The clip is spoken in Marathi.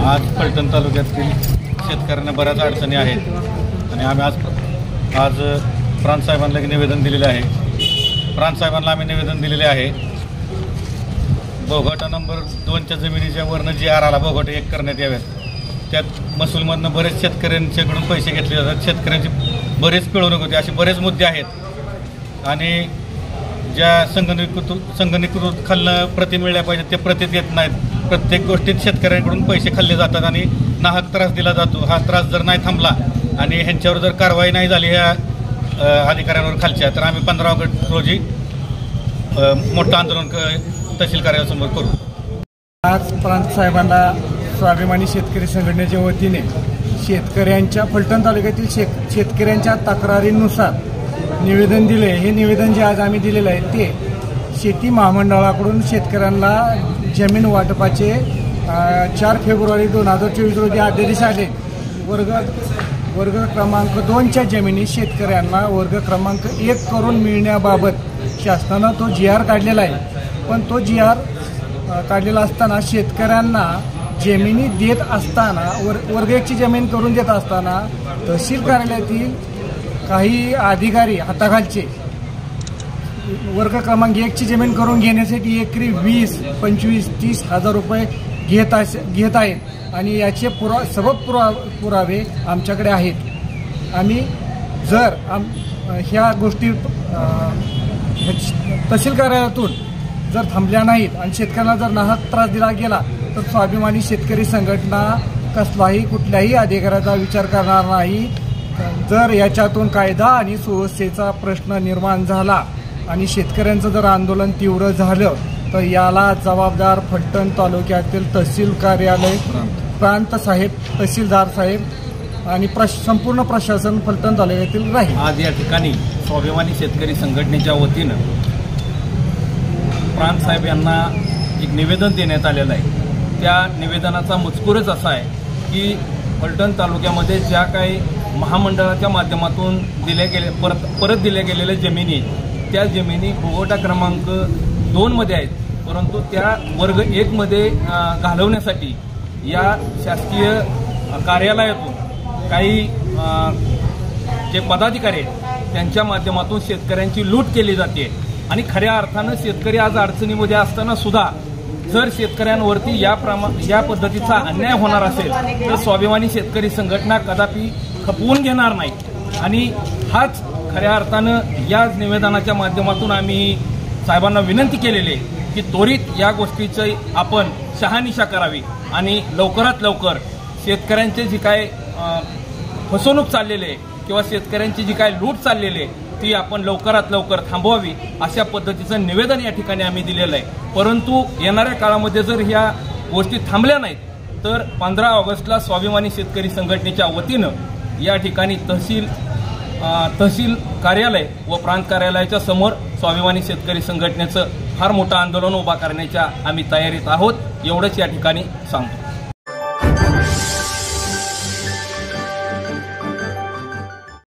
आज फलटण तालुक्यातील शेतकऱ्यांना बऱ्याच अडचणी आहेत आणि आम्ही आज प्रांत साहेबांना निवेदन दिलेले आहे। प्रांत साहेबांना आम्ही निवेदन दिलेले आहे। बोगटा नंबर 2च्या जमिनीच्या वरनं जी आर आला बोगट 1 करण्यात याव्यात। त्यात महसूलमधनं बरेच शेतकऱ्यांच्याकडून पैसे घेतले जातात। शेतकऱ्यांची बरेच पिळवणूक होते, असे बरेच मुद्दे आहेत आणि ज्या संगणकीकृत खाल्लं प्रति मिळल्या पाहिजे ते प्रति देत नाहीत। प्रत्येक गोष्टीत शेतकऱ्यांकडून पैसे खाल्ले जातात आणि नाहक त्रास दिला जातो। हा त्रास जर नाही थांबला आणि ह्यांच्यावर जर कारवाई नाही झाली ह्या अधिकाऱ्यांवर खालच्या, तर आम्ही 15 ऑगस्ट रोजी मोठं आंदोलन तहसील कार्यालयासमोर करू। आज प्रांत साहेबांना स्वाभिमानी शेतकरी संघटनेच्या वतीने शेतकऱ्यांच्या फलटण तालुक्यातील शेतकऱ्यांच्या तक्रारीनुसार निवेदन दिले। हे निवेदन जे आज आम्ही दिलेलं आहे ते शेती महामंडळाकडून शेतकऱ्यांना जमीन वाटपाचे 4 फेब्रुवारी 2024 रोजी आदेश आले। वर्ग क्रमांक 2च्या जमिनी शेतकऱ्यांना वर्ग क्रमांक 1 करून मिळण्याबाबत शासनानं तो GR काढलेला आहे। पण तो GR काढलेला असताना शेतकऱ्यांना जमिनी देत असताना वर्ग 1ची जमीन करून देत असताना तहसील कार्यालयातील काही अधिकारी हाताखालचे वर्ग क्रमांक 1ची जमीन करून घेण्यासाठी एकरी 20, 25, 30 हजार रुपये घेत आहेत आणि याचे सबब पुरावे आमच्याकडे आहेत। आम्ही जर ह्या गोष्टी तहसील कार्यालयातून जर थांबल्या नाहीत आणि शेतकऱ्यांना जर नाहक त्रास दिला गेला तर स्वाभिमानी शेतकरी संघटना कुठल्याही अधिकाऱ्याचा विचार करणार नाही। जर याच्यातून कायदा आणि सुव्यवस्थेचा प्रश्न निर्माण झाला आणि शेतकऱ्यांचं जर आंदोलन तीव्र झालं तर याला जबाबदार फलटण तालुक्यातील तहसील कार्यालय, प्रांत साहेब, तहसीलदार साहेब आणि संपूर्ण प्रशासन फलटण तालुक्यातील राहील। आज या ठिकाणी स्वाभिमानी शेतकरी संघटनेच्या वतीनं प्रांत साहेब यांना एक निवेदन देण्यात आलेलं आहे। त्या निवेदनाचा मजकूरच असा आहे की फलटण तालुक्यामध्ये ज्या काही महामंडळाच्या माध्यमातून परत दिल्या गेलेल्या जमिनी, त्या जमिनी बोगटा क्रमांक 2 मध्ये आहेत, परंतु त्या वर्ग 1 मध्ये घालवण्यासाठी या शासकीय कार्यालयातून काही जे पदाधिकारी आहेत त्यांच्या माध्यमातून शेतकऱ्यांची लूट केली जाते आणि खऱ्या अर्थानं शेतकरी आज अडचणीमध्ये असताना सुद्धा जर शेतकऱ्यांवरती या पद्धतीचा अन्याय होणार असेल तर स्वाभिमानी शेतकरी संघटना कदापि खपवून घेणार नाही आणि हाच खऱ्या अर्थानं या निवेदनाच्या माध्यमातून आम्ही साहेबांना विनंती केलेली आहे की त्वरित या गोष्टीची आपण शहानिशा करावी आणि लवकरात लवकर शेतकऱ्यांचे जी काय फसवणूक चाललेली आहे किंवा शेतकऱ्यांची जी काय लूट चाललेली आहे ती आपण लवकरात लवकर थांबवावी, अशा पद्धतीचं निवेदन या ठिकाणी आम्ही दिलेलं आहे। परंतु येणाऱ्या काळामध्ये जर ह्या गोष्टी थांबल्या नाहीत तर 15 ऑगस्टला स्वाभिमानी शेतकरी संघटनेच्या वतीनं या ठिकाणी तहसील कार्यालय व प्रांत कार्यालयाच्या समोर स्वाभिमानी शेतकरी संघटनेचं फार मोठं आंदोलन उभा करण्याच्या आम्ही तयारीत आहोत, एवढंच या ठिकाणी सांगतो।